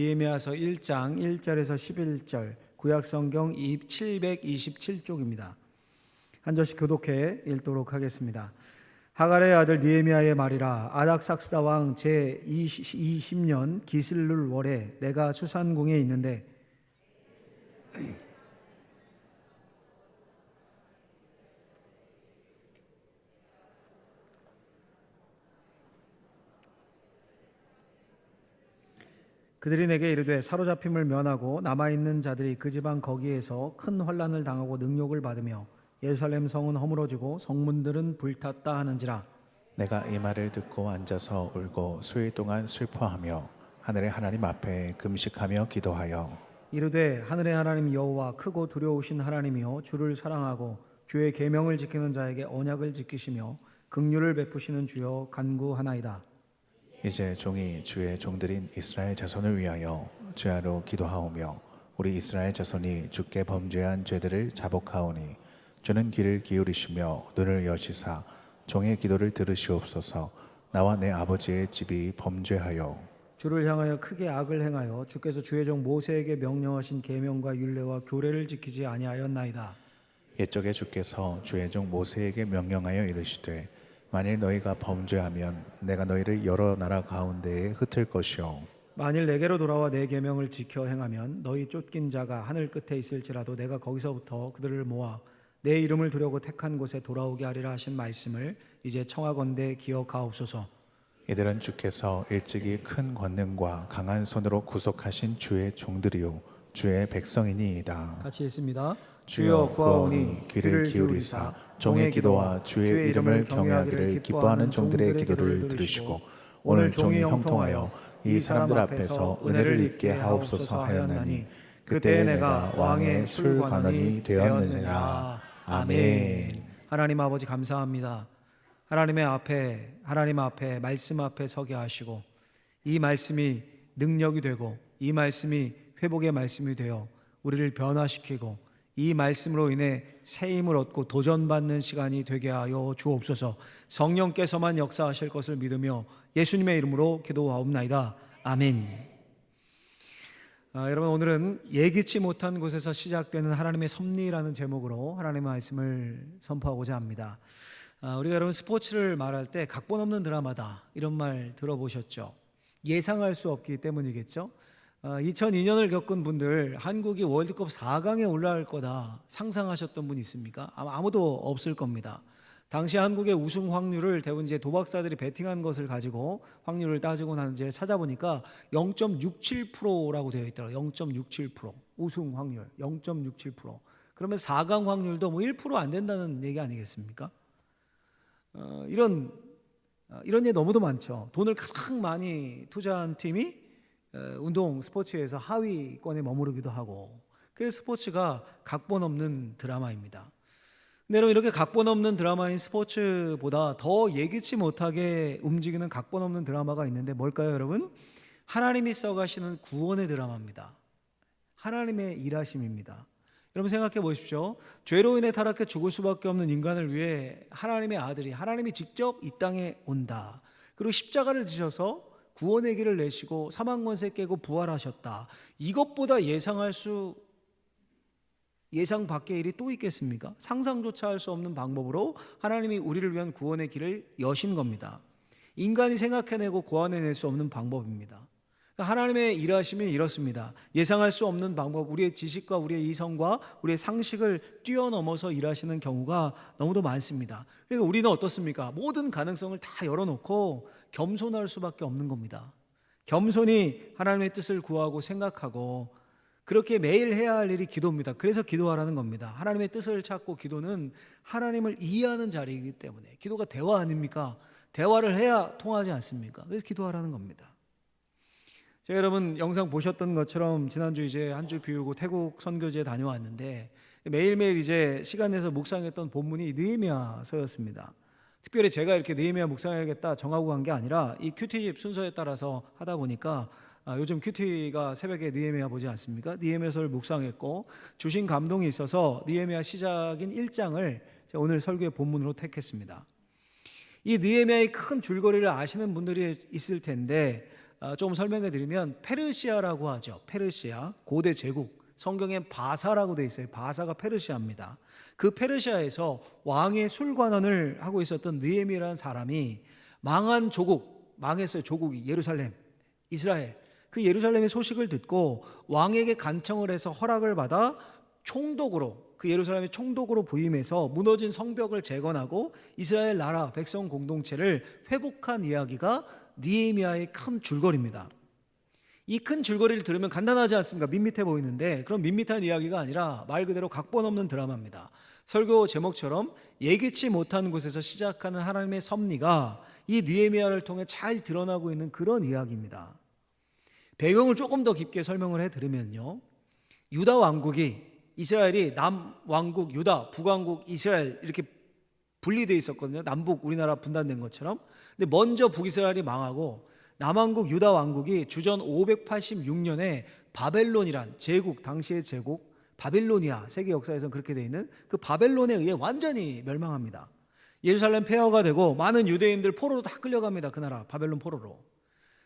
느헤미야서 1장 1절에서 11절 구약성경 727쪽입니다. 한 절씩 교독해 읽도록 하겠습니다. 하갈의 아들 느헤미야의 말이라. 아닥삭스다 왕 제20년 기슬룰 월에 내가 수산궁에 있는데 그들이 내게 이르되 사로잡힘을 면하고 남아있는 자들이 그 지방 거기에서 큰 환난을 당하고 능욕을 받으며 예루살렘 성은 허물어지고 성문들은 불탔다 하는지라. 내가 이 말을 듣고 앉아서 울고 수일 동안 슬퍼하며 하늘의 하나님 앞에 금식하며 기도하여 이르되 하늘의 하나님 여호와 크고 두려우신 하나님이여 주를 사랑하고 주의 계명을 지키는 자에게 언약을 지키시며 긍휼을 베푸시는 주여 간구하나이다. 이제 종이 주의 종들인 이스라엘 자손을 위하여 주야로 기도하오며 우리 이스라엘 자손이 주께 범죄한 죄들을 자복하오니 주는 귀를 기울이시며 눈을 여시사 종의 기도를 들으시옵소서. 나와 내 아버지의 집이 범죄하여 주를 향하여 크게 악을 행하여 주께서 주의 종 모세에게 명령하신 계명과 율례와 교례를 지키지 아니하였나이다. 옛적에 주께서 주의 종 모세에게 명령하여 이르시되 만일 너희가 범죄하면 내가 너희를 여러 나라 가운데에 흩을 것이요 만일 내게로 돌아와 내 계명을 지켜 행하면 너희 쫓긴 자가 하늘 끝에 있을지라도 내가 거기서부터 그들을 모아 내 이름을 두려고 택한 곳에 돌아오게 하리라 하신 말씀을 이제 청하건대 기억하옵소서. 이들은 주께서 일찍이 큰 권능과 강한 손으로 구속하신 주의 종들이요 주의 백성이니이다. 같이 읽습니다. 주여 구하오니 귀를 기울이사 종의 기도와 주의 이름을 경외하기를 기뻐하는 종들의 기도를 들으시고 오늘 종이 형통하여 이 사람들 앞에서 은혜를 입게 하옵소서 하였나니 그때에 내가 왕의 술관원이 되었느니라. 아멘. 하나님 아버지 감사합니다. 하나님 앞에 말씀 앞에 서게 하시고 이 말씀이 능력이 되고 이 말씀이 회복의 말씀이 되어 우리를 변화시키고 이 말씀으로 인해 새 힘을 얻고 도전받는 시간이 되게 하여 주옵소서. 성령께서만 역사하실 것을 믿으며 예수님의 이름으로 기도하옵나이다. 아멘. 여러분, 오늘은 예기치 못한 곳에서 시작되는 하나님의 섭리라는 제목으로 하나님의 말씀을 선포하고자 합니다. 우리가 여러분 스포츠를 말할 때 각본 없는 드라마다 이런 말 들어보셨죠? 예상할 수 없기 때문이겠죠? 2002년을 겪은 분들, 한국이 월드컵 4강에 올라갈 거다 상상하셨던 분 있습니까? 아무도 없을 겁니다. 당시 한국의 우승 확률을 대부분 이제 도박사들이 베팅한 것을 가지고 확률을 따지고 난 이제 찾아보니까 0.67%라고 되어 있더라고요. 0.67% 우승 확률 0.67%. 그러면 4강 확률도 뭐 1% 안 된다는 얘기 아니겠습니까? 이런 예 너무도 많죠. 돈을 가장 많이 투자한 팀이 운동 스포츠에서 하위권에 머무르기도 하고, 그래서 스포츠가 각본 없는 드라마입니다. 근데 여러분, 이렇게 각본 없는 드라마인 스포츠보다 더 예기치 못하게 움직이는 각본 없는 드라마가 있는데 뭘까요, 여러분? 하나님이 써가시는 구원의 드라마입니다. 하나님의 일하심입니다. 여러분 생각해 보십시오. 죄로 인해 타락해 죽을 수밖에 없는 인간을 위해 하나님의 아들이, 하나님이 직접 이 땅에 온다. 그리고 십자가를 지셔서 구원의 길을 내시고 사망 권세 깨고 부활하셨다. 이것보다 예상 밖의 일이 또 있겠습니까? 상상조차 할 수 없는 방법으로 하나님이 우리를 위한 구원의 길을 여신 겁니다. 인간이 생각해내고 고안해낼 수 없는 방법입니다. 하나님의 일하심이 이렇습니다. 예상할 수 없는 방법, 우리의 지식과 우리의 이성과 우리의 상식을 뛰어넘어서 일하시는 경우가 너무도 많습니다. 그러니까 우리는 어떻습니까? 모든 가능성을 다 열어놓고 겸손할 수밖에 없는 겁니다. 겸손히 하나님의 뜻을 구하고 생각하고 그렇게 매일 해야 할 일이 기도입니다. 그래서 기도하라는 겁니다. 하나님의 뜻을 찾고 기도는 하나님을 이해하는 자리이기 때문에, 기도가 대화 아닙니까? 대화를 해야 통하지 않습니까? 그래서 기도하라는 겁니다. 제가 여러분 영상 보셨던 것처럼 지난주 이제 한 주 비우고 태국 선교지에 다녀왔는데 매일매일 이제 시간 내서 묵상했던 본문이 느헤미야서였습니다. 특별히 제가 이렇게 느헤미야 묵상해야겠다 정하고 간 게 아니라 이 큐티집 순서에 따라서 하다 보니까 요즘 큐티가 새벽에 느헤미야 보지 않습니까? 느헤미야서를 묵상했고 주신 감동이 있어서 느헤미야 시작인 1장을 오늘 설교의 본문으로 택했습니다. 이 느헤미야의 큰 줄거리를 아시는 분들이 있을 텐데 조금 설명해 드리면 페르시아라고 하죠. 페르시아, 고대 제국. 성경엔 바사라고 돼 있어요. 바사가 페르시아입니다. 그 페르시아에서 왕의 술관원을 하고 있었던 느헤미야라는 사람이 망한 조국, 망했어요. 조국이 예루살렘, 이스라엘. 그 예루살렘의 소식을 듣고 왕에게 간청을 해서 허락을 받아 총독으로, 그 예루살렘의 총독으로 부임해서 무너진 성벽을 재건하고 이스라엘 나라 백성 공동체를 회복한 이야기가 느헤미야의 큰 줄거리입니다. 이 큰 줄거리를 들으면 간단하지 않습니까? 밋밋해 보이는데 그런 밋밋한 이야기가 아니라 말 그대로 각본 없는 드라마입니다. 설교 제목처럼 예기치 못한 곳에서 시작하는 하나님의 섭리가 이 느헤미야를 통해 잘 드러나고 있는 그런 이야기입니다. 배경을 조금 더 깊게 설명을 해드리면요, 유다 왕국이, 이스라엘이 남왕국 유다, 북왕국 이스라엘 이렇게 분리되어 있었거든요. 남북 우리나라 분단된 것처럼. 근데 먼저 북이스라엘이 망하고 남왕국 유다 왕국이 주전 586년에 바벨론이란 제국, 당시의 제국 바빌로니아, 세계 역사에서는 그렇게 되어 있는 그 바벨론에 의해 완전히 멸망합니다. 예루살렘 폐허가 되고 많은 유대인들 포로로 다 끌려갑니다. 그 나라 바벨론 포로로.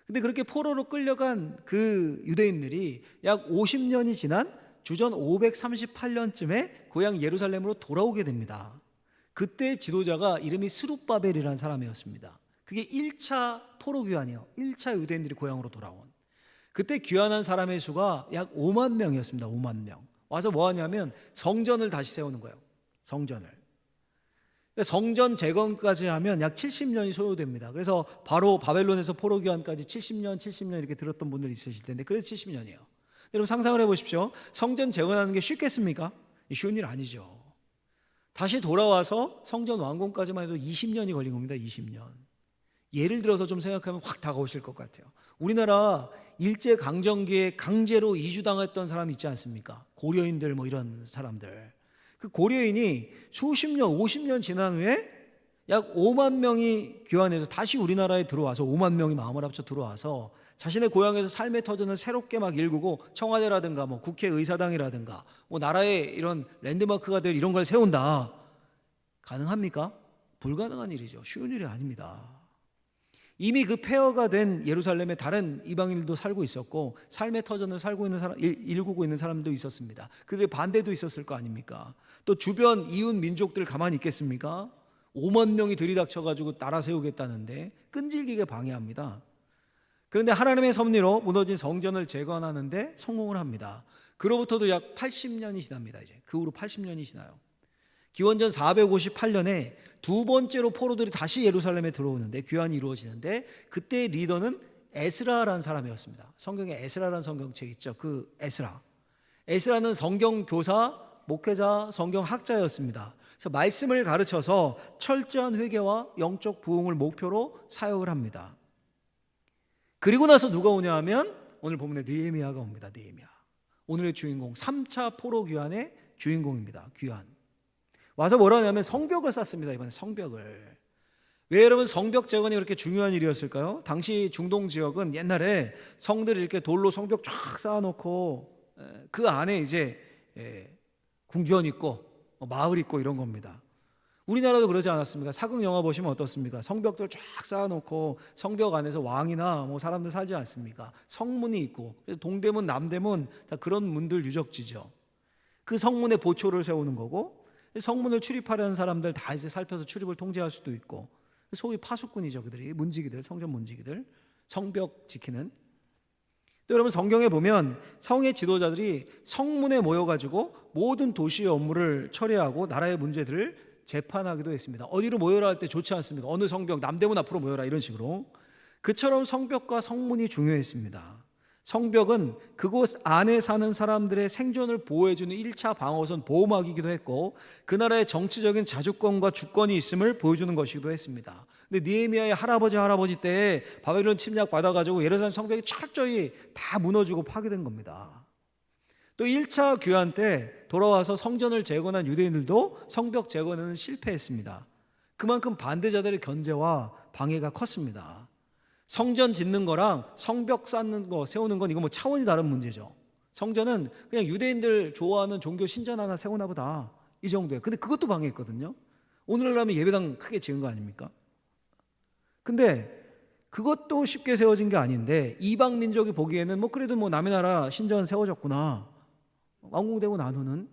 근데 그렇게 포로로 끌려간 그 유대인들이 약 50년이 지난 주전 538년쯤에 고향 예루살렘으로 돌아오게 됩니다. 그때 지도자가 이름이 스룹바벨이라는 사람이었습니다. 그게 1차 포로 귀환이에요. 1차 유대인들이 고향으로 돌아온. 그때 귀환한 사람의 수가 약 5만 명이었습니다. 5만 명. 와서 뭐 하냐면 성전을 다시 세우는 거예요. 성전을. 성전 재건까지 하면 약 70년이 소요됩니다. 그래서 바로 바벨론에서 포로 귀환까지 70년 이렇게 들었던 분들 있으실 텐데 그래서 70년이에요. 여러분 상상을 해보십시오. 성전 재건하는 게 쉽겠습니까? 쉬운 일 아니죠. 다시 돌아와서 성전 완공까지만 해도 20년이 걸린 겁니다. 20년. 예를 들어서 좀 생각하면 확 다가오실 것 같아요. 우리나라 일제강점기에 강제로 이주당했던 사람 있지 않습니까? 고려인들 뭐 이런 사람들. 그 고려인이 수십 년, 50년 지난 후에 약 5만 명이 귀환해서 다시 우리나라에 들어와서 5만 명이 마음을 합쳐 들어와서 자신의 고향에서 삶의 터전을 새롭게 막 일구고 청와대라든가 뭐 국회의사당이라든가 뭐 나라의 이런 랜드마크가 될 이런 걸 세운다. 가능합니까? 불가능한 일이죠. 쉬운 일이 아닙니다. 이미 그 폐허가 된 예루살렘에 다른 이방인들도 살고 있었고 삶의 터전을 살고 있는 사람, 일구고 있는 사람들도 있었습니다. 그들의 반대도 있었을 거 아닙니까? 또 주변 이웃 민족들 가만히 있겠습니까? 5만 명이 들이닥쳐가지고 나라 세우겠다는데 끈질기게 방해합니다. 그런데 하나님의 섭리로 무너진 성전을 재건하는데 성공을 합니다. 그로부터도 약 80년이 지납니다. 이제 그 후로 80년이 지나요. 기원전 458년에 두 번째로 포로들이 다시 예루살렘에 들어오는데 귀환이 이루어지는데 그때의 리더는 에스라라는 사람이었습니다. 성경에 에스라라는 성경책 있죠. 그 에스라는 성경 교사, 목회자, 성경 학자였습니다. 그래서 말씀을 가르쳐서 철저한 회개와 영적 부흥을 목표로 사역을 합니다. 그리고 나서 누가 오냐 하면 오늘 본문에 느헤미야가 옵니다. 느헤미야. 오늘의 주인공 3차 포로 귀환의 주인공입니다. 귀환. 와서 뭐라 하냐면 성벽을 쌓습니다. 이번에 성벽을. 왜 여러분 성벽 재건이 그렇게 중요한 일이었을까요? 당시 중동 지역은 옛날에 성들을 이렇게 돌로 성벽 쫙 쌓아놓고 그 안에 이제 궁전 있고 마을 있고 이런 겁니다. 우리나라도 그러지 않았습니까? 사극 영화 보시면 어떻습니까? 성벽들 쫙 쌓아놓고 성벽 안에서 왕이나 뭐 사람들 살지 않습니까? 성문이 있고 그래서 동대문, 남대문 다 그런 문들 유적지죠. 그 성문에 보초를 세우는 거고 성문을 출입하려는 사람들 다 이제 살펴서 출입을 통제할 수도 있고 소위 파수꾼이죠. 그들이 문지기들, 성전 문지기들, 성벽 지키는. 또 여러분 성경에 보면 성의 지도자들이 성문에 모여가지고 모든 도시의 업무를 처리하고 나라의 문제들을 재판하기도 했습니다. 어디로 모여라 할 때 좋지 않습니까? 어느 성벽, 남대문 앞으로 모여라 이런 식으로. 그처럼 성벽과 성문이 중요했습니다. 성벽은 그곳 안에 사는 사람들의 생존을 보호해주는 1차 방어선 보호막이기도 했고 그 나라의 정치적인 자주권과 주권이 있음을 보여주는 것이기도 했습니다. 근데 느헤미야의 할아버지 때에 바벨론 침략 받아가지고 예루살렘 성벽이 철저히 다 무너지고 파괴된 겁니다. 또 1차 귀환 때 돌아와서 성전을 재건한 유대인들도 성벽 재건에는 실패했습니다. 그만큼 반대자들의 견제와 방해가 컸습니다. 성전 짓는 거랑 성벽 쌓는 거, 세우는 건 이거 뭐 차원이 다른 문제죠. 성전은 그냥 유대인들 좋아하는 종교 신전 하나 세우나 보다 이 정도예요. 근데 그것도 방해했거든요. 오늘날 하면 예배당 크게 지은 거 아닙니까? 근데 그것도 쉽게 세워진 게 아닌데 이방 민족이 보기에는 그래도 남의 나라 신전 세워졌구나, 완공되고 난 후는.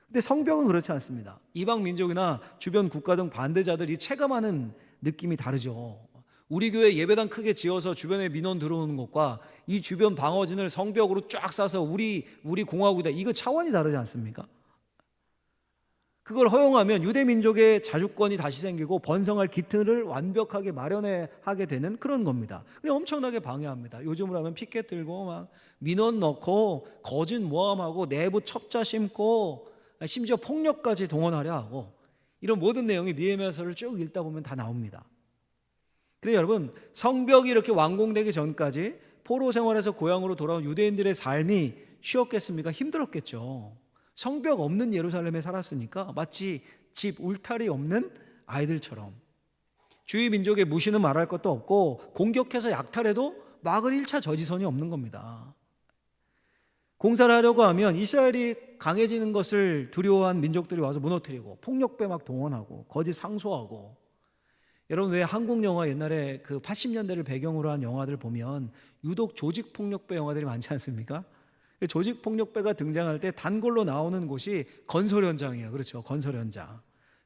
근데 성벽은 그렇지 않습니다. 이방 민족이나 주변 국가 등 반대자들이 체감하는 느낌이 다르죠. 우리 교회 예배당 크게 지어서 주변에 민원 들어오는 것과 이 주변 방어진을 성벽으로 쫙 싸서 우리 공화국이다, 이거 차원이 다르지 않습니까? 그걸 허용하면 유대 민족의 자주권이 다시 생기고 번성할 기틀을 완벽하게 마련하게 되는 그런 겁니다. 그냥 엄청나게 방해합니다. 요즘으로 하면 피켓 들고 막 민원 넣고 거짓 모함하고 내부 첩자 심고 심지어 폭력까지 동원하려 하고, 이런 모든 내용이 느헤미야서를 쭉 읽다 보면 다 나옵니다. 그래서 여러분, 성벽이 이렇게 완공되기 전까지 포로 생활에서 고향으로 돌아온 유대인들의 삶이 쉬웠겠습니까? 힘들었겠죠. 성벽 없는 예루살렘에 살았으니까 마치 집 울타리 없는 아이들처럼 주위 민족의 무시는 말할 것도 없고 공격해서 약탈해도 막을 1차 저지선이 없는 겁니다. 공사를 하려고 하면 이스라엘이 강해지는 것을 두려워한 민족들이 와서 무너뜨리고 폭력배 막 동원하고 거짓 상소하고. 여러분, 왜 한국 영화 옛날에 그 80년대를 배경으로 한 영화들 보면 유독 조직폭력배 영화들이 많지 않습니까? 조직폭력배가 등장할 때 단골로 나오는 곳이 건설 현장이에요. 그렇죠, 건설 현장.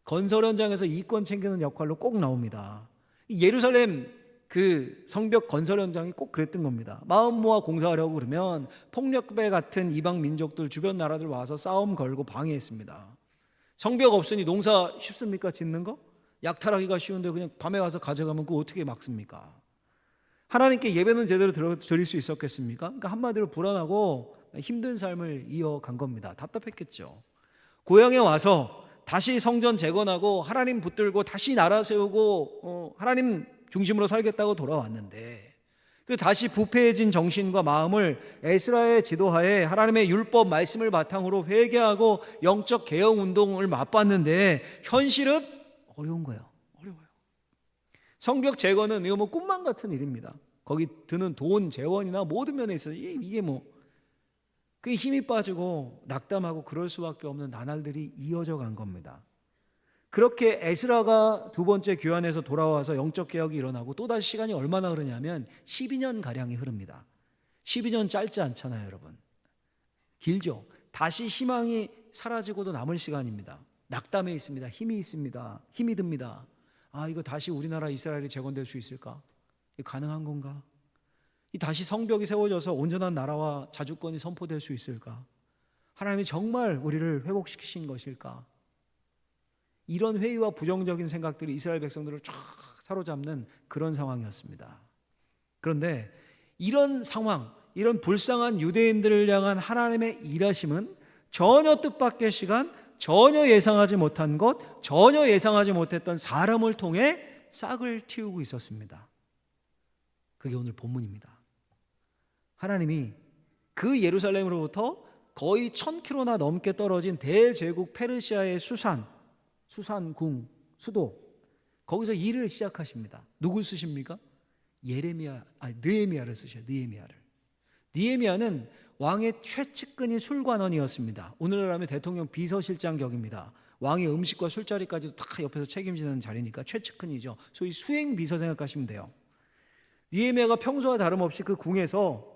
건설 현장에서 이권 챙기는 역할로 꼭 나옵니다. 예루살렘 그 성벽 건설 현장이 꼭 그랬던 겁니다. 마음 모아 공사하려고 그러면 폭력배 같은 이방 민족들, 주변 나라들 와서 싸움 걸고 방해했습니다. 성벽 없으니 농사 쉽습니까? 짓는 거? 약탈하기가 쉬운데 그냥 밤에 와서 가져가면 그거 어떻게 막습니까? 하나님께 예배는 제대로 드릴 수 있었겠습니까? 그러니까 한마디로 불안하고 힘든 삶을 이어간 겁니다. 답답했겠죠. 고향에 와서 다시 성전 재건하고 하나님 붙들고 다시 나라 세우고 하나님 중심으로 살겠다고 돌아왔는데, 그 다시 부패해진 정신과 마음을 에스라의 지도하에 하나님의 율법 말씀을 바탕으로 회개하고 영적 개혁 운동을 맛봤는데 현실은 어려운 거예요. 어려워요. 성벽 재건은 이거 꿈만 같은 일입니다. 거기 드는 돈, 재원이나 모든 면에 있어서 이게 그게 힘이 빠지고 낙담하고 그럴 수밖에 없는 나날들이 이어져 간 겁니다. 그렇게 에스라가 두 번째 귀환에서 돌아와서 영적 개혁이 일어나고 또다시 시간이 얼마나 흐르냐면 12년 가량이 흐릅니다. 12년 짧지 않잖아요, 여러분. 길죠. 다시 희망이 사라지고도 남은 시간입니다. 낙담해 있습니다. 힘이 있습니다. 힘이 듭니다. 이거 다시 우리나라 이스라엘이 재건될 수 있을까? 이게 가능한 건가? 이 다시 성벽이 세워져서 온전한 나라와 자주권이 선포될 수 있을까? 하나님이 정말 우리를 회복시키신 것일까? 이런 회의와 부정적인 생각들이 이스라엘 백성들을 쫙 사로잡는 그런 상황이었습니다. 그런데 이런 상황, 이런 불쌍한 유대인들을 향한 하나님의 일하심은 전혀 뜻밖의 시간, 전혀 예상하지 못한 것, 전혀 예상하지 못했던 사람을 통해 싹을 틔우고 있었습니다. 그게 오늘 본문입니다. 하나님이 그 예루살렘으로부터 거의 1000km나 넘게 떨어진 대제국 페르시아의 수산궁 수도, 거기서 일을 시작하십니다. 누굴 쓰십니까? 느헤미야를 쓰셔요. 느헤미야는 왕의 최측근인 술관원이었습니다. 오늘날 하면 대통령 비서실장 격입니다. 왕의 음식과 술자리까지도 다 옆에서 책임지는 자리니까 최측근이죠. 소위 수행비서 생각하시면 돼요. 느헤미야가 평소와 다름없이 그 궁에서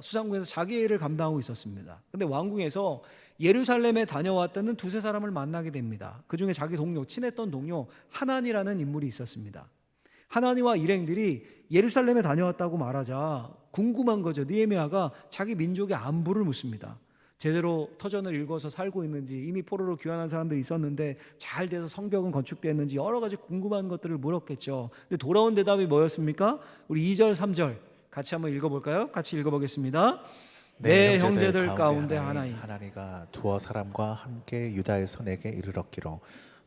수상궁에서 자기 일을 감당하고 있었습니다. 근데 왕궁에서 예루살렘에 다녀왔다는 두세 사람을 만나게 됩니다. 그 중에 자기 동료, 친했던 동료 하나니라는 인물이 있었습니다. 하나니와 일행들이 예루살렘에 다녀왔다고 말하자 궁금한 거죠. 느헤미야가 자기 민족의 안부를 묻습니다. 제대로 터전을 읽어서 살고 있는지, 이미 포로로 귀환한 사람들이 있었는데 잘 돼서 성벽은 건축됐는지 여러 가지 궁금한 것들을 물었겠죠. 근데 돌아온 대답이 뭐였습니까? 우리 2절 3절 같이 한번 읽어볼까요? 같이 읽어보겠습니다. 내 형제들 가운데 하나니가 두어 사람과 함께 유다에서 내게 이르렀기로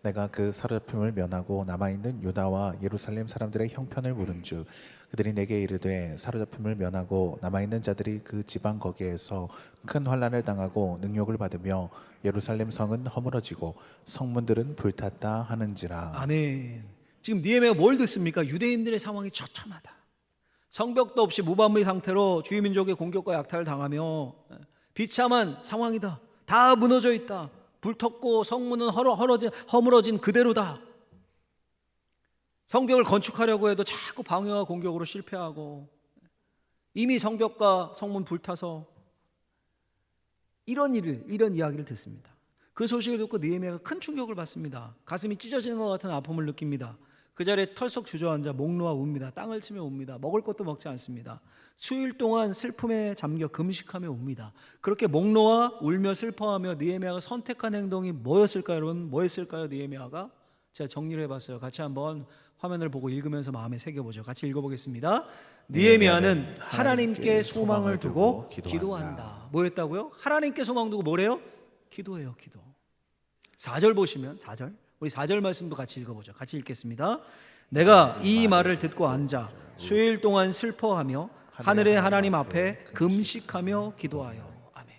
내가 그 사로잡힘을 면하고 남아있는 유다와 예루살렘 사람들의 형편을 물은즉 그들이 내게 이르되 사로잡힘을 면하고 남아있는 자들이 그 지방 거기에서 큰 환난을 당하고 능욕을 받으며 예루살렘 성은 허물어지고 성문들은 불탔다 하는지라. 아멘. 지금 느헤미야가 뭘 듣습니까? 유대인들의 상황이 처참하다. 성벽도 없이 무방비 상태로 주위 민족의 공격과 약탈을 당하며 비참한 상황이다. 다 무너져 있다. 불탔고 성문은 허물어진 그대로다. 성벽을 건축하려고 해도 자꾸 방해와 공격으로 실패하고, 이미 성벽과 성문 불타서, 이런 이야기를 듣습니다. 그 소식을 듣고 느헤미야가 큰 충격을 받습니다. 가슴이 찢어지는 것 같은 아픔을 느낍니다. 그 자리에 털썩 주저앉아 목 놓아 웁니다. 땅을 치며 웁니다. 먹을 것도 먹지 않습니다. 수일 동안 슬픔에 잠겨 금식하며 웁니다. 그렇게 목 놓아 울며 슬퍼하며 느헤미야가 선택한 행동이 뭐였을까요, 여러분? 뭐였을까요, 느헤미야가? 제가 정리를 해봤어요. 같이 한번 화면을 보고 읽으면서 마음에 새겨보죠. 같이 읽어보겠습니다. 느헤미야는 하나님께 소망을 두고 기도한다. 뭐였다고요? 하나님께 소망 두고 뭐래요? 기도해요, 기도. 4절 보시면 4절, 우리 4절 말씀도 같이 읽어보죠. 같이 읽겠습니다. 내가 이 말을 듣고 앉아 수일 동안 슬퍼하며 하늘의 하나님 앞에 금식하며 기도하여. 아멘.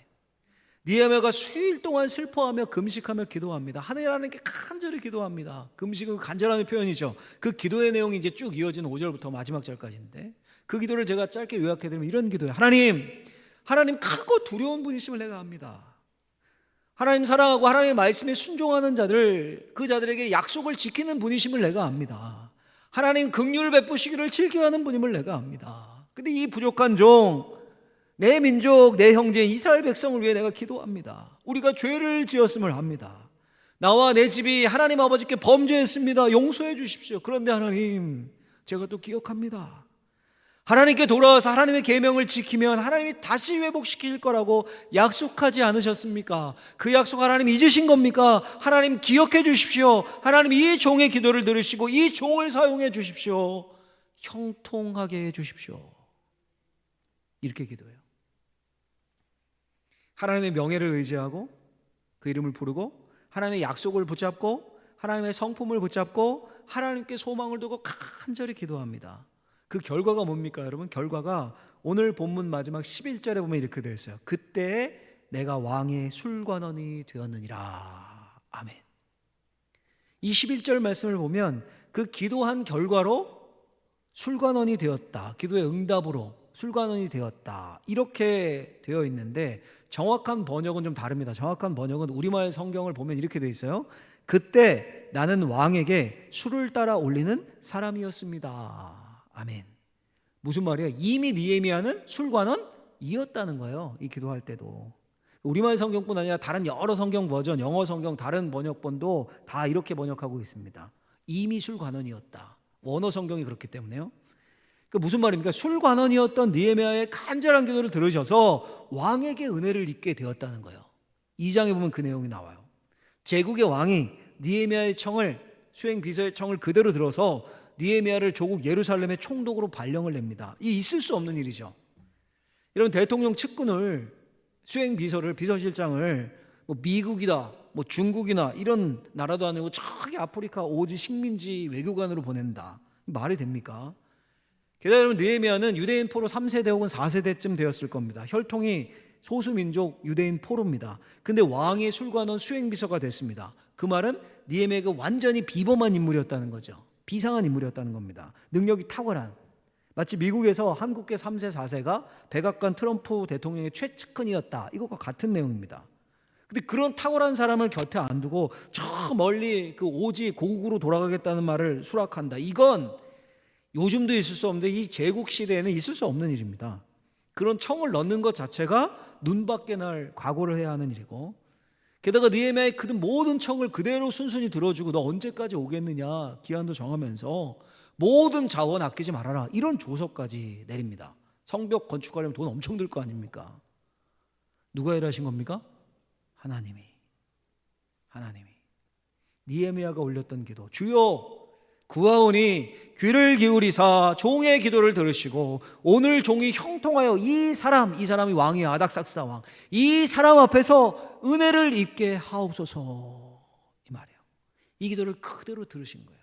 느헤미야가 수일 동안 슬퍼하며 금식하며 기도합니다. 하늘의 하나님께 간절히 기도합니다. 금식은 간절함의 표현이죠. 그 기도의 내용이 이제 쭉 이어지는 5절부터 마지막 절까지인데, 그 기도를 제가 짧게 요약해드리면 이런 기도예요. 하나님 크고 두려운 분이심을 내가 압니다. 하나님 사랑하고 하나님의 말씀에 순종하는 자들, 그 자들에게 약속을 지키는 분이심을 내가 압니다. 하나님 긍휼을 베푸시기를 즐겨하는 분임을 내가 압니다. 근데 이 부족한 종, 내 민족, 내 형제 이스라엘 백성을 위해 내가 기도합니다. 우리가 죄를 지었음을 합니다. 나와 내 집이 하나님 아버지께 범죄했습니다. 용서해 주십시오. 그런데 하나님, 제가 또 기억합니다. 하나님께 돌아와서 하나님의 계명을 지키면 하나님이 다시 회복시킬 거라고 약속하지 않으셨습니까? 그 약속 하나님 잊으신 겁니까? 하나님 기억해 주십시오. 하나님 이 종의 기도를 들으시고 이 종을 사용해 주십시오. 형통하게 해 주십시오. 이렇게 기도해요. 하나님의 명예를 의지하고 그 이름을 부르고 하나님의 약속을 붙잡고 하나님의 성품을 붙잡고 하나님께 소망을 두고 간절히 기도합니다. 그 결과가 뭡니까, 여러분? 결과가 오늘 본문 마지막 11절에 보면 이렇게 되어 있어요. 그때 내가 왕의 술관원이 되었느니라. 아멘. 이 11절 말씀을 보면 그 기도한 결과로 술관원이 되었다, 기도의 응답으로 술관원이 되었다, 이렇게 되어 있는데 정확한 번역은 좀 다릅니다. 정확한 번역은 우리말 성경을 보면 이렇게 되어 있어요. 그때 나는 왕에게 술을 따라 올리는 사람이었습니다. 아멘. 무슨 말이에요? 이미 느헤미야는 술관원이었다는 거예요. 이 기도할 때도. 우리말 성경뿐 아니라 다른 여러 성경 버전, 영어 성경 다른 번역본도 다 이렇게 번역하고 있습니다. 이미 술관원이었다. 원어 성경이 그렇기 때문에요. 그 무슨 말입니까? 술관원이었던 느헤미야의 간절한 기도를 들으셔서 왕에게 은혜를 입게 되었다는 거예요. 2장에 보면 그 내용이 나와요. 제국의 왕이 느헤미야의 청을, 수행 비서의 청을 그대로 들어서 느헤미야를 조국 예루살렘의 총독으로 발령을 냅니다. 이 있을 수 없는 일이죠. 이런 대통령 측근을, 수행 비서를, 비서실장을 미국이다, 중국이나 이런 나라도 아니고 저기 아프리카 오지 식민지 외교관으로 보낸다. 말이 됩니까? 게다가 여러분, 느헤미야는 유대인 포로 3세대 혹은 4세대쯤 되었을 겁니다. 혈통이 소수민족 유대인 포로입니다. 근데 왕의 술관원 수행비서가 됐습니다. 그 말은 느헤미야가 완전히 비범한 인물이었다는 거죠. 비상한 인물이었다는 겁니다. 능력이 탁월한, 마치 미국에서 한국계 3세 4세가 백악관 트럼프 대통령의 최측근이었다, 이것과 같은 내용입니다. 근데 그런 탁월한 사람을 곁에 안 두고 저 멀리 그 오지 고국으로 돌아가겠다는 말을 수락한다. 이건 요즘도 있을 수 없는데 이 제국 시대에는 있을 수 없는 일입니다. 그런 청을 넣는 것 자체가 눈밖에 날 각오를 해야 하는 일이고, 게다가 느헤미야의 그 모든 청을 그대로 순순히 들어주고 너 언제까지 오겠느냐 기한도 정하면서 모든 자원 아끼지 말아라, 이런 조서까지 내립니다. 성벽 건축하려면 돈 엄청 들 거 아닙니까? 누가 일하신 겁니까? 하나님이. 느헤미야가 올렸던 기도, 주여 구하오니 귀를 기울이사 종의 기도를 들으시고 오늘 종이 형통하여 이 사람이 왕이야, 아닥삭스다 왕, 이 사람 앞에서 은혜를 입게 하옵소서, 이 말이에요. 이 기도를 그대로 들으신 거예요.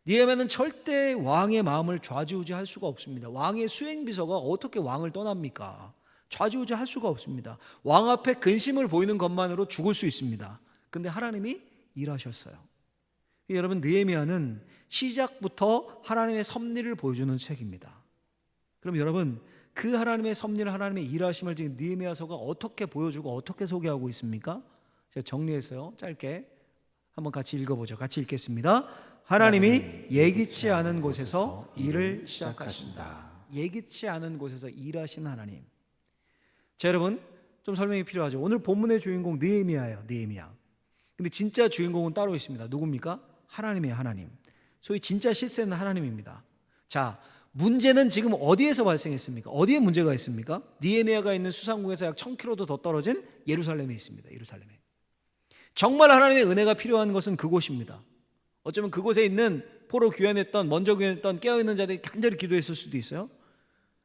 느헤미야는 절대 왕의 마음을 좌지우지할 수가 없습니다. 왕의 수행비서가 어떻게 왕을 떠납니까? 좌지우지할 수가 없습니다. 왕 앞에 근심을 보이는 것만으로 죽을 수 있습니다. 근데 하나님이 일하셨어요. 여러분, 느헤미야는 시작부터 하나님의 섭리를 보여주는 책입니다. 그럼 여러분, 그 하나님의 섭리를, 하나님의 일하심을 지금 느헤미야서가 어떻게 보여주고 어떻게 소개하고 있습니까? 제가 정리했어요. 짧게 한번 같이 읽어보죠. 같이 읽겠습니다. 하나님이 예기치 않은 곳에서 일을 시작하신다. 예기치 않은 곳에서 일하시는 하나님. 자, 여러분 좀 설명이 필요하죠. 오늘 본문의 주인공 느헤미야예요. 느헤미야. 근데 진짜 주인공은 따로 있습니다. 누굽니까? 하나님이에요. 하나님. 소위 진짜 실세는 하나님입니다. 자, 문제는 지금 어디에서 발생했습니까? 어디에 문제가 있습니까? 느헤미야가 있는 수상궁에서 약 1000km도 더 떨어진 예루살렘에 있습니다. 예루살렘에. 정말 하나님의 은혜가 필요한 것은 그곳입니다. 어쩌면 그곳에 있는 포로 귀환했던, 먼저 귀환했던 깨어있는 자들이 간절히 기도했을 수도 있어요.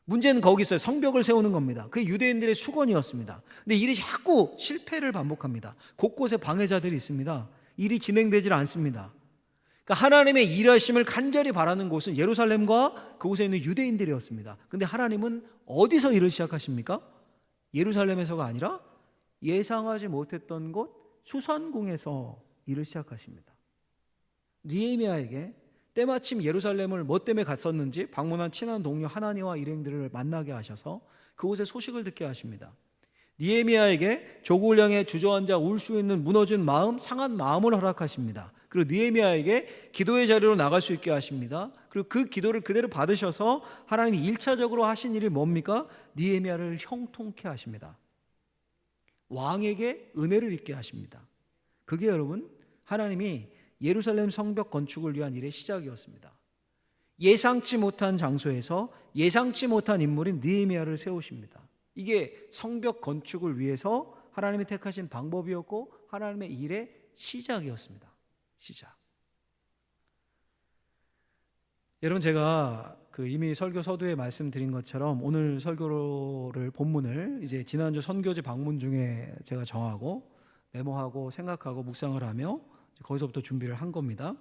문제는 거기 있어요. 성벽을 세우는 겁니다. 그게 유대인들의 수건이었습니다. 근데 일이 자꾸 실패를 반복합니다. 곳곳에 방해자들이 있습니다. 일이 진행되질 않습니다. 그러니까 하나님의 일하심을 간절히 바라는 곳은 예루살렘과 그곳에 있는 유대인들이었습니다. 근데 하나님은 어디서 일을 시작하십니까? 예루살렘에서가 아니라 예상하지 못했던 곳 수산궁에서 일을 시작하십니다. 느헤미야에게 때마침 예루살렘을 뭐 때문에 갔었는지 방문한 친한 동료 하나니와 일행들을 만나게 하셔서 그곳의 소식을 듣게 하십니다. 느헤미야에게 조국을 향해 주저앉아 울 수 있는 무너진 마음, 상한 마음을 허락하십니다. 그리고 느헤미야에게 기도의 자리로 나갈 수 있게 하십니다. 그리고 그 기도를 그대로 받으셔서 하나님이 1차적으로 하신 일이 뭡니까? 느헤미야를 형통케 하십니다. 왕에게 은혜를 입게 하십니다. 그게 여러분 하나님이 예루살렘 성벽 건축을 위한 일의 시작이었습니다. 예상치 못한 장소에서 예상치 못한 인물인 느헤미야를 세우십니다. 이게 성벽 건축을 위해서 하나님이 택하신 방법이었고 하나님의 일의 시작이었습니다. 시작. 여러분 제가 이미 설교 서두에 말씀드린 것처럼 오늘 설교를 본문을 이제 지난주 선교지 방문 중에 제가 정하고 메모하고 생각하고 묵상을 하며 거기서부터 준비를 한 겁니다.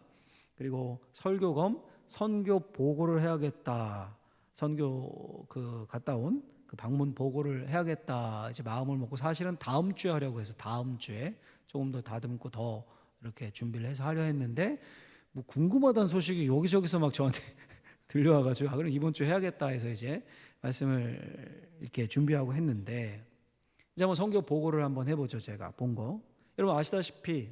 그리고 설교검 선교 보고를 해야겠다. 선교 갔다 온 그 방문 보고를 해야겠다. 이제 마음을 먹고 사실은 다음 주에 하려고 해서 다음 주에 조금 더 다듬고 더 이렇게 준비를 해서 하려 했는데 뭐 궁금하다는 소식이 여기저기서 막 저한테 들려와가지고 그럼 이번 주에 해야겠다 해서 이제 말씀을 이렇게 준비하고 했는데 이제 한번 선교 보고를 한번 해보죠. 제가 본 거. 여러분 아시다시피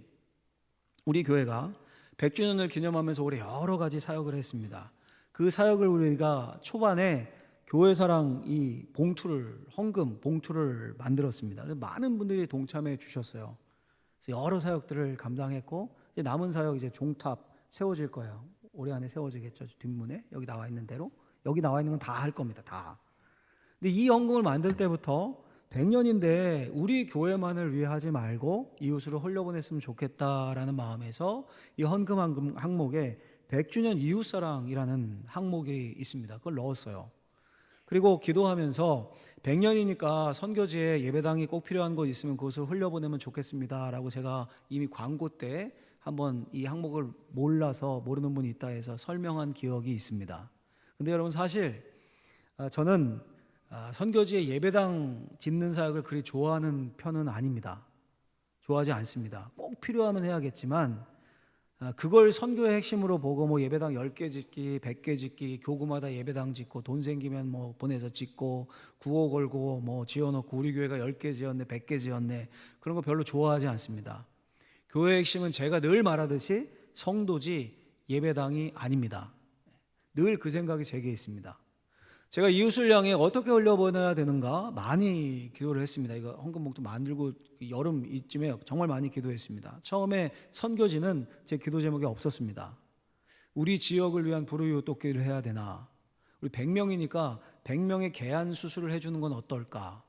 우리 교회가 100주년을 기념하면서 올해 여러 가지 사역을 했습니다. 그 사역을 우리가 초반에 교회사랑 이 봉투를 헌금 봉투를 만들었습니다. 많은 분들이 동참해 주셨어요. 그래서 여러 사역들을 감당했고 이제 남은 사역 이제 종탑 세워질 거예요. 올해 안에 세워지겠죠. 뒷문에 여기 나와 있는 대로 여기 나와 있는 건 다 할 겁니다. 다. 근데 이 헌금을 만들 때부터 100년인데 우리 교회만을 위해 하지 말고 이웃으로 흘려보냈으면 좋겠다라는 마음에서 이 헌금 항목에 100주년 이웃사랑이라는 항목이 있습니다. 그걸 넣었어요. 그리고 기도하면서 100년이니까 선교지에 예배당이 꼭 필요한 곳 있으면 그곳을 흘려보내면 좋겠습니다 라고 제가 이미 광고 때 한번 이 항목을 몰라서 모르는 분이 있다 해서 설명한 기억이 있습니다. 근데 여러분 사실 저는 선교지에 예배당 짓는 사역을 그리 좋아하는 편은 아닙니다. 좋아하지 않습니다. 꼭 필요하면 해야겠지만 그걸 선교의 핵심으로 보고 뭐 예배당 10개 짓기, 100개 짓기, 교구마다 예배당 짓고 돈 생기면 뭐 보내서 짓고 구호 걸고 뭐 지어놓고 우리 교회가 10개 지었네, 100개 지었네 그런 거 별로 좋아하지 않습니다. 교회의 핵심은 제가 늘 말하듯이 성도지 예배당이 아닙니다. 늘 그 생각이 제게 있습니다. 제가 이웃을 향해 어떻게 흘려보내야 되는가 많이 기도를 했습니다. 이거 헌금봉투 만들고 여름 이쯤에 정말 많이 기도했습니다. 처음에 선교지는 제 기도 제목에 없었습니다. 우리 지역을 위한 불우이웃 돕기를 해야 되나? 우리 100명이니까 100명의 개안 수술을 해주는 건 어떨까?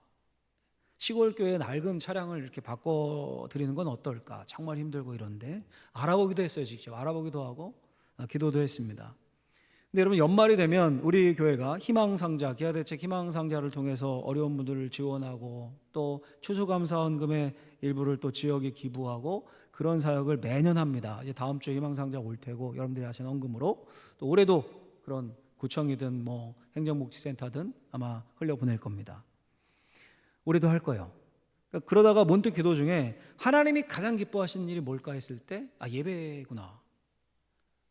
시골 교회 낡은 차량을 이렇게 바꿔드리는 건 어떨까? 정말 힘들고 이런데 알아보기도 했어요. 직접 알아보기도 하고 기도도 했습니다. 근데 여러분 연말이 되면 우리 교회가 희망상자, 기아대책 희망상자를 통해서 어려운 분들을 지원하고 또 추수감사헌금의 일부를 또 지역에 기부하고 그런 사역을 매년 합니다. 이제 다음 주에 희망상자 올 테고 여러분들이 하신 헌금으로 또 올해도 그런 구청이든 뭐 행정복지센터든 아마 흘려보낼 겁니다. 올해도 할 거예요. 그러다가 문득 기도 중에 하나님이 가장 기뻐하시는 일이 뭘까 했을 때 예배구나.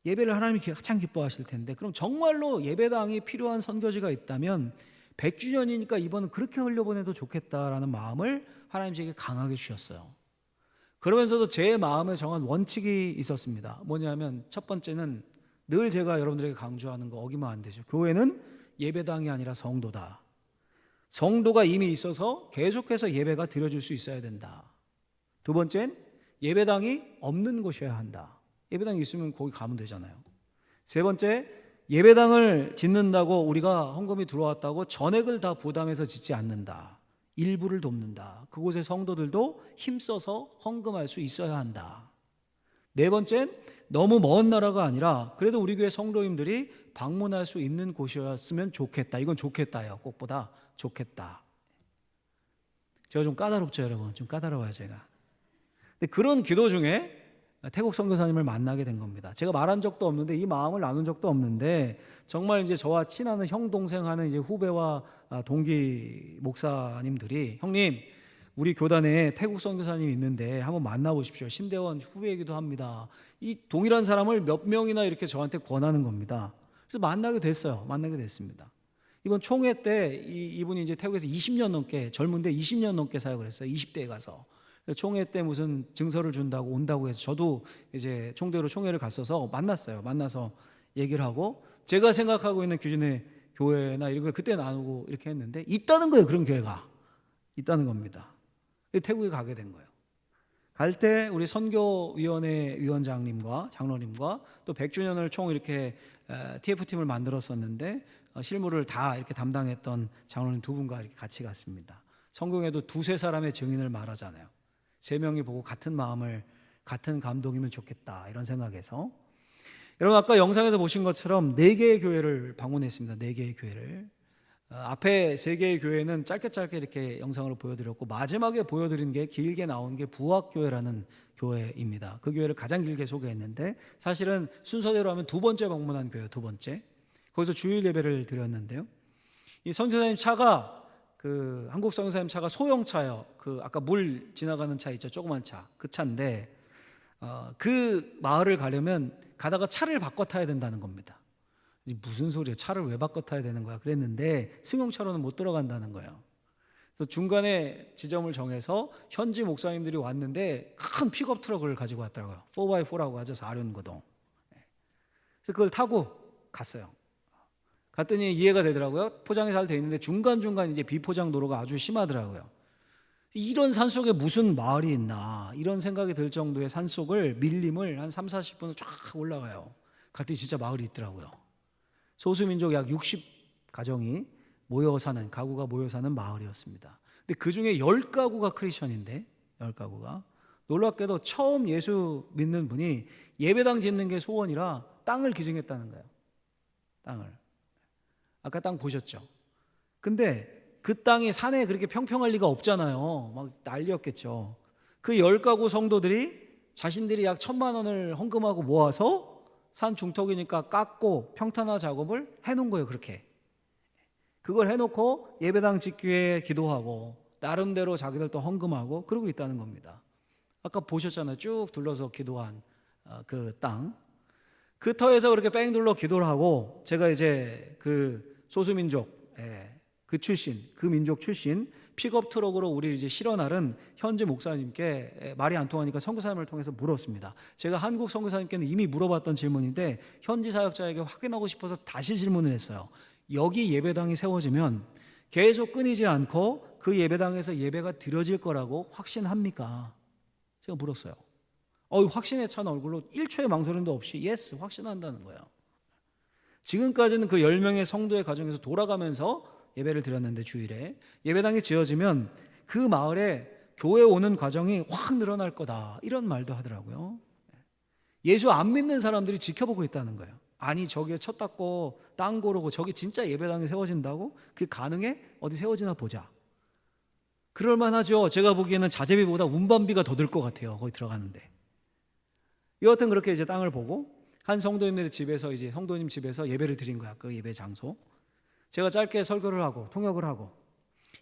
예배를 하나님이 가장 기뻐하실 텐데 그럼 정말로 예배당이 필요한 선교지가 있다면 100주년이니까 이번은 그렇게 흘려보내도 좋겠다라는 마음을 하나님 제게 강하게 주셨어요. 그러면서도 제 마음에 정한 원칙이 있었습니다. 뭐냐면 첫 번째는 늘 제가 여러분들에게 강조하는 거 어기면 안 되죠. 교회는 예배당이 아니라 성도다. 성도가 이미 있어서 계속해서 예배가 드려질 수 있어야 된다. 두 번째는 예배당이 없는 곳이어야 한다. 예배당이 있으면 거기 가면 되잖아요. 세 번째, 예배당을 짓는다고 우리가 헌금이 들어왔다고 전액을 다 부담해서 짓지 않는다. 일부를 돕는다. 그곳의 성도들도 힘써서 헌금할 수 있어야 한다. 네 번째는 너무 먼 나라가 아니라 그래도 우리 교회 성도님들이 방문할 수 있는 곳이었으면 좋겠다. 이건 좋겠다예요. 꼭보다 좋겠다. 제가 좀 까다롭죠, 여러분. 좀 까다로워요, 제가. 근데 그런 기도 중에 태국 선교사님을 만나게 된 겁니다. 제가 말한 적도 없는데 이 마음을 나눈 적도 없는데 정말 이제 저와 친하는 형 동생 하는 이제 후배와 동기 목사님들이 형님 우리 교단에 태국 선교사님이 있는데 한번 만나보십시오. 신대원 후배이기도 합니다. 이 동일한 사람을 몇 명이나 이렇게 저한테 권하는 겁니다. 그래서 만나게 됐어요. 만나게 됐습니다. 이번 총회 때 이분이 이제 태국에서 20년 넘게 젊은데 20년 넘게 사역을 했어요. 20대에 가서. 총회 때 무슨 증서를 준다고 온다고 해서 저도 이제 총대로 총회를 갔어서 만났어요. 만나서 얘기를 하고 제가 생각하고 있는 규진의 교회나 이런 걸 그때 나누고 이렇게 했는데 있다는 거예요. 그런 교회가 있다는 겁니다. 태국에 가게 된 거예요. 갈 때 우리 선교위원회 위원장님과 장로님과 또 100주년을 총 이렇게 TF팀을 만들었었는데 실무를 다 이렇게 담당했던 장로님 두 분과 이렇게 같이 갔습니다. 성경에도 두세 사람의 증인을 말하잖아요. 세 명이 보고 같은 마음을 같은 감동이면 좋겠다 이런 생각에서 여러분 아까 영상에서 보신 것처럼 4개의 교회를 방문했습니다. 4개의 교회를 앞에 3개의 교회는 짧게 이렇게 영상으로 보여드렸고 마지막에 보여드린 게 길게 나온 게 부학교회라는 교회입니다. 그 교회를 가장 길게 소개했는데 사실은 순서대로 하면 두 번째 방문한 교회예요. 두 번째 거기서 주일 예배를 드렸는데요. 이 선교사님 차가 그 한국 선교사님 차가 소형차요. 그 아까 물 지나가는 차 있죠, 조그만 차. 그 차인데 그 마을을 가려면 가다가 차를 바꿔 타야 된다는 겁니다. 무슨 소리야? 차를 왜 바꿔 타야 되는 거야? 그랬는데 승용차로는 못 들어간다는 거예요. 그래서 중간에 지점을 정해서 현지 목사님들이 왔는데 큰 픽업 트럭을 가지고 왔더라고요. 4x4라고 하죠, 4륜거동. 그래서 그걸 타고 갔어요. 갔더니 이해가 되더라고요. 포장이 잘 돼 있는데 중간중간 이제 비포장 도로가 아주 심하더라고요. 이런 산속에 무슨 마을이 있나 이런 생각이 들 정도의 산속을 밀림을 한 30-40분을 쫙 올라가요. 갔더니 진짜 마을이 있더라고요. 소수민족 약 60가정이 모여 사는, 가구가 모여 사는 마을이었습니다. 근데 그 중에 10가구가 크리스천인데 10가구가 놀랍게도 처음 예수 믿는 분이 예배당 짓는 게 소원이라 땅을 기증했다는 거예요. 땅을. 아까 땅 보셨죠? 근데 그 땅이 산에 그렇게 평평할 리가 없잖아요. 막 난리였겠죠. 그 10가구 성도들이 자신들이 약 1,000만 원을 헌금하고 모아서 산 중턱이니까 깎고 평탄화 작업을 해놓은 거예요. 그렇게 그걸 해놓고 예배당 짓기 위해 기도하고 나름대로 자기들 또 헌금하고 그러고 있다는 겁니다. 아까 보셨잖아요. 쭉 둘러서 기도한 그 땅. 그 터에서 그렇게 뺑 둘러 기도를 하고 제가 이제 그 소수민족 그 출신, 그 민족 출신 픽업 트럭으로 우리 이제 실어 나른 현지 목사님께 말이 안 통하니까 선교사님을 통해서 물었습니다. 제가 한국 선교사님께는 이미 물어봤던 질문인데 현지 사역자에게 확인하고 싶어서 다시 질문을 했어요. 여기 예배당이 세워지면 계속 끊이지 않고 그 예배당에서 예배가 드려질 거라고 확신합니까? 제가 물었어요. 확신에 찬 얼굴로 1초의 망설임도 없이 예스 확신한다는 거예요. 지금까지는 그 10명의 성도의 가정에서 돌아가면서 예배를 드렸는데 주일에 예배당이 지어지면 그 마을에 교회 오는 과정이 확 늘어날 거다 이런 말도 하더라고요. 예수 안 믿는 사람들이 지켜보고 있다는 거예요. 아니 저기에 첫 닦고 땅 고르고 저기 진짜 예배당이 세워진다고? 그게 가능해? 어디 세워지나 보자. 그럴만하죠. 제가 보기에는 자재비보다 운반비가 더 들 것 같아요. 거기 들어가는데. 여하튼 그렇게 이제 땅을 보고 한 성도님들의 집에서 이제 성도님 집에서 예배를 드린 거야. 그 예배 장소. 제가 짧게 설교를 하고 통역을 하고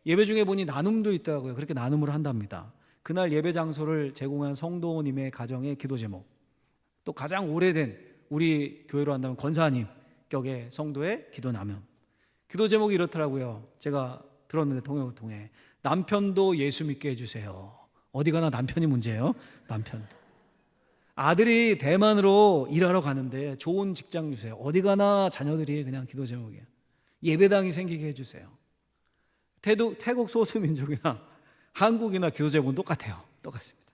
예배 중에 보니 나눔도 있더라고요. 그렇게 나눔을 한답니다. 그날 예배 장소를 제공한 성도님의 가정의 기도 제목, 또 가장 오래된 우리 교회로 한다면 권사님 격의 성도의 기도 나눔. 기도 제목이 이렇더라고요. 제가 들었는데 통역을 통해 남편도 예수 믿게 해주세요. 어디 가나 남편이 문제예요. 남편도. 아들이 대만으로 일하러 가는데 좋은 직장 주세요. 어디 가나 자녀들이 그냥 기도 제목이에요. 예배당이 생기게 해주세요. 태국 소수민족이나 한국이나 기도 제목은 똑같아요. 똑같습니다.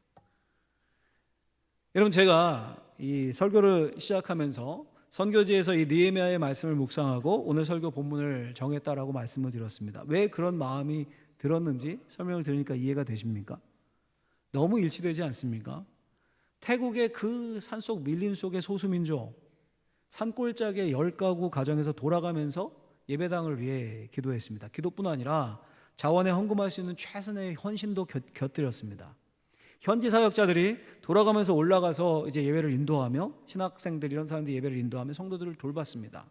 여러분, 제가 이 설교를 시작하면서 선교지에서 이 느헤미야의 말씀을 묵상하고 오늘 설교 본문을 정했다라고 말씀을 드렸습니다. 왜 그런 마음이 들었는지 설명을 드리니까 이해가 되십니까? 너무 일치되지 않습니까? 태국의 그 산속 밀림 속의 소수민족, 산골짜기의 10가구 가정에서 돌아가면서 예배당을 위해 기도했습니다. 기도뿐 아니라 자원에 헌금할 수 있는 최선의 헌신도 곁들였습니다. 현지 사역자들이 돌아가면서 올라가서 이제 예배를 인도하며, 신학생들 이런 사람들이 예배를 인도하며 성도들을 돌봤습니다.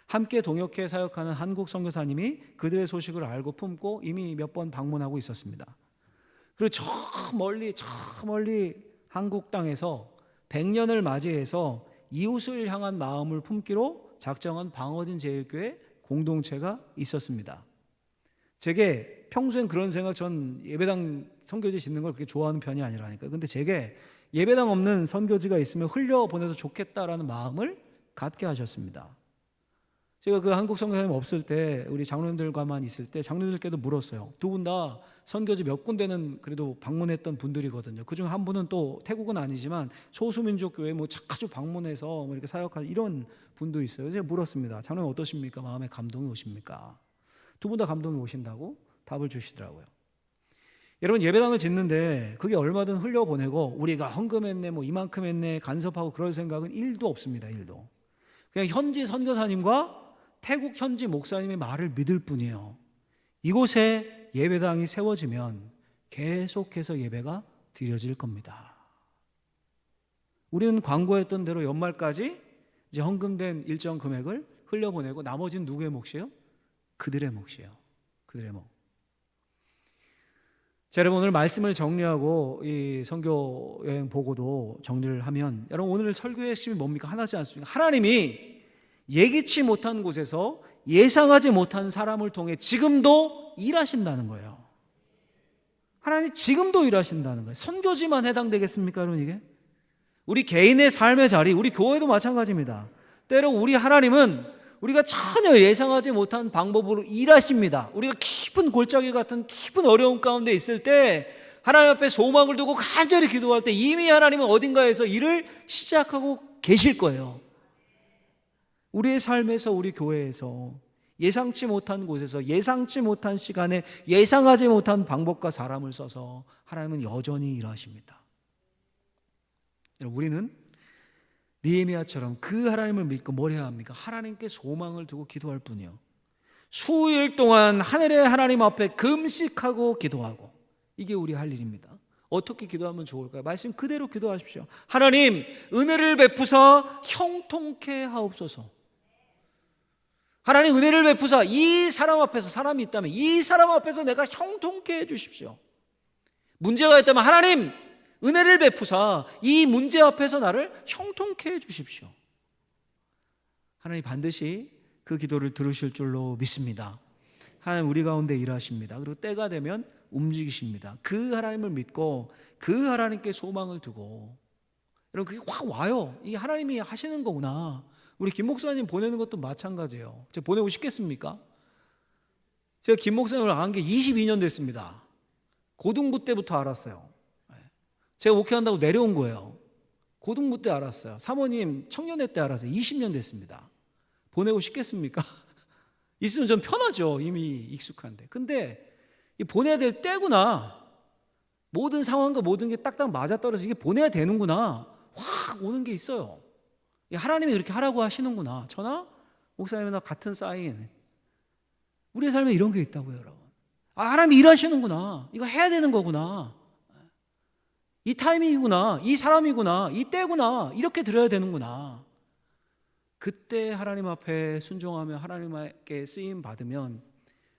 함께 동역해 사역하는 한국 선교사님이 그들의 소식을 알고 품고 이미 몇 번 방문하고 있었습니다. 그리고 저 멀리 한국 땅에서 100년을 맞이해서 이웃을 향한 마음을 품기로 작정한 방어진 제일교회 공동체가 있었습니다. 제게 평소엔 그런 생각, 전 예배당 선교지 짓는 걸 그렇게 좋아하는 편이 아니라니까요. 근데 제게 예배당 없는 선교지가 있으면 흘려보내도 좋겠다라는 마음을 갖게 하셨습니다. 제가 그 한국 선교사님 없을 때, 우리 장로님들과만 있을 때 장로님들께도 물었어요. 두 분 다 선교지 몇 군데는 그래도 방문했던 분들이거든요. 그중 한 분은 또 태국은 아니지만 소수민족 교회 뭐 자주 방문해서 뭐 이렇게 사역하는 이런 분도 있어요. 제가 물었습니다. 장로님 어떠십니까? 마음에 감동이 오십니까? 두 분 다 감동이 오신다고 답을 주시더라고요. 여러분, 예배당을 짓는데 그게 얼마든 흘려보내고 우리가 헌금했네, 뭐 이만큼 했네, 간섭하고 그럴 생각은 1도 없습니다. 1도. 그냥 현지 선교사님과 태국 현지 목사님의 말을 믿을 뿐이에요. 이곳에 예배당이 세워지면 계속해서 예배가 드려질 겁니다. 우리는 광고했던 대로 연말까지 이제 헌금된 일정 금액을 흘려보내고 나머지는 누구의 몫이에요? 그들의 몫이에요. 그들의 몫. 자, 여러분, 오늘 말씀을 정리하고 이 선교 여행 보고도 정리를 하면, 여러분, 오늘 설교의 핵심이 뭡니까? 하나지 않습니까? 하나님이 예기치 못한 곳에서 예상하지 못한 사람을 통해 지금도 일하신다는 거예요. 하나님 지금도 일하신다는 거예요. 선교지만 해당되겠습니까, 여러분? 이게 우리 개인의 삶의 자리, 우리 교회도 마찬가지입니다. 때로 우리 하나님은 우리가 전혀 예상하지 못한 방법으로 일하십니다. 우리가 깊은 골짜기 같은 깊은 어려움 가운데 있을 때 하나님 앞에 소망을 두고 간절히 기도할 때 이미 하나님은 어딘가에서 일을 시작하고 계실 거예요. 우리의 삶에서, 우리 교회에서 예상치 못한 곳에서 예상치 못한 시간에 예상하지 못한 방법과 사람을 써서 하나님은 여전히 일하십니다. 우리는 느헤미야처럼 그 하나님을 믿고 뭘 해야 합니까? 하나님께 소망을 두고 기도할 뿐이요. 수일 동안 하늘의 하나님 앞에 금식하고 기도하고, 이게 우리 할 일입니다. 어떻게 기도하면 좋을까요? 말씀 그대로 기도하십시오. 하나님, 은혜를 베푸사 형통케 하옵소서. 하나님, 은혜를 베푸사 이 사람 앞에서, 사람이 있다면 이 사람 앞에서 내가 형통케 해주십시오. 문제가 있다면 하나님, 은혜를 베푸사 이 문제 앞에서 나를 형통케 해주십시오. 하나님 반드시 그 기도를 들으실 줄로 믿습니다. 하나님 우리 가운데 일하십니다. 그리고 때가 되면 움직이십니다. 그 하나님을 믿고 그 하나님께 소망을 두고, 여러분, 그게 확 와요. 이게 하나님이 하시는 거구나. 우리 김 목사님 보내는 것도 마찬가지예요. 제가 보내고 싶겠습니까? 제가 김 목사님을 안 게 22년 됐습니다. 고등부 때부터 알았어요. 제가 목회한다고 내려온 거예요. 고등부 때 알았어요. 사모님 청년회 때 알았어요. 20년 됐습니다. 보내고 싶겠습니까? 있으면 좀 편하죠. 이미 익숙한데. 근데 보내야 될 때구나. 모든 상황과 모든 게 딱딱 맞아떨어져서 이게 보내야 되는구나. 확 오는 게 있어요. 하나님이 그렇게 하라고 하시는구나. 저나 목사님이나 같은 사인. 우리의 삶에 이런 게 있다고요, 여러분. 하나님이 일하시는구나. 이거 해야 되는 거구나. 이 타이밍이구나, 이 사람이구나, 이 때구나, 이렇게 드려야 되는구나. 그때 하나님 앞에 순종하며 하나님께 쓰임 받으면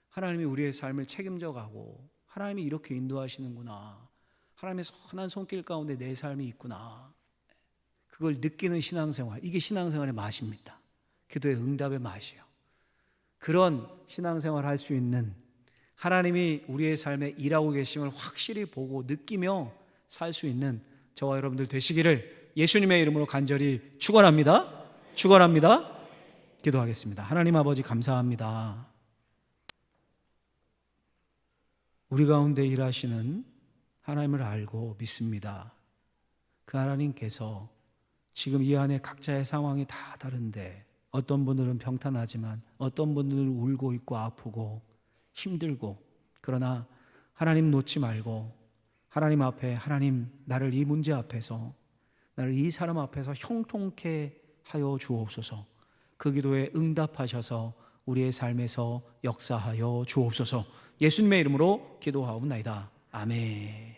하나님이 우리의 삶을 책임져 가고, 하나님이 이렇게 인도하시는구나, 하나님의 선한 손길 가운데 내 삶이 있구나, 그걸 느끼는 신앙생활, 이게 신앙생활의 맛입니다. 기도의 응답의 맛이에요. 그런 신앙생활 할 수 있는, 하나님이 우리의 삶에 일하고 계심을 확실히 보고 느끼며 살 수 있는 저와 여러분들 되시기를 예수님의 이름으로 간절히 축원합니다. 축원합니다. 기도하겠습니다. 하나님 아버지 감사합니다. 우리 가운데 일하시는 하나님을 알고 믿습니다. 그 하나님께서 지금 이 안에 각자의 상황이 다 다른데 어떤 분들은 평탄하지만 어떤 분들은 울고 있고 아프고 힘들고, 그러나 하나님 놓지 말고 하나님 앞에, 하나님 나를 이 문제 앞에서, 나를 이 사람 앞에서 형통케 하여 주옵소서. 그 기도에 응답하셔서 우리의 삶에서 역사하여 주옵소서. 예수님의 이름으로 기도하옵나이다. 아멘.